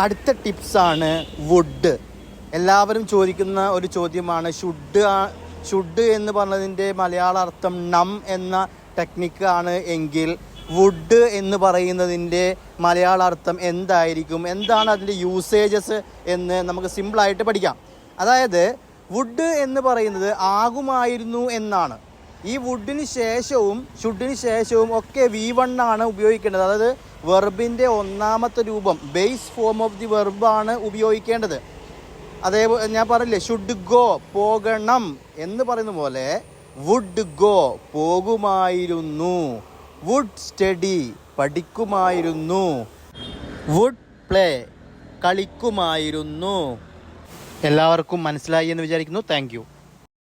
അടുത്ത ടിപ്സാണ് വുഡ്. എല്ലാവരും ചോദിക്കുന്ന ഒരു ചോദ്യമാണ്. ഷുഡ് എന്ന് പറഞ്ഞതിൻ്റെ മലയാള അർത്ഥം നം എന്ന ടെക്നിക്കാണ് എങ്കിൽ വുഡ് എന്ന് പറയുന്നതിൻ്റെ മലയാള അർത്ഥം എന്തായിരിക്കും, എന്താണ് അതിൻ്റെ യൂസേജസ് എന്ന് നമുക്ക് സിമ്പിളായിട്ട് പഠിക്കാം. അതായത് വുഡ് എന്ന് പറയുന്നത് ആകുമായിരുന്നു എന്നാണ്. ഈ വുഡിന് ശേഷവും ഷുഡിന് ശേഷവും ഒക്കെ V1 ആണ് ഉപയോഗിക്കേണ്ടത്. അതായത് വെർബിൻ്റെ ഒന്നാമത്തെ രൂപം, ബേസ് ഫോം ഓഫ് ദി വെർബാണ് ഉപയോഗിക്കേണ്ടത്. അതേപോലെ ഞാൻ പറഞ്ഞില്ലേ, ഷുഡ് ഗോ പോകണം എന്ന് പറയുന്ന പോലെ വുഡ് ഗോ പോകുമായിരുന്നു, വുഡ് സ്റ്റഡി പഠിക്കുമായിരുന്നു, വുഡ് പ്ലേ കളിക്കുമായിരുന്നു. എല്ലാവർക്കും മനസ്സിലായി എന്ന് വിചാരിക്കുന്നു. Thank you.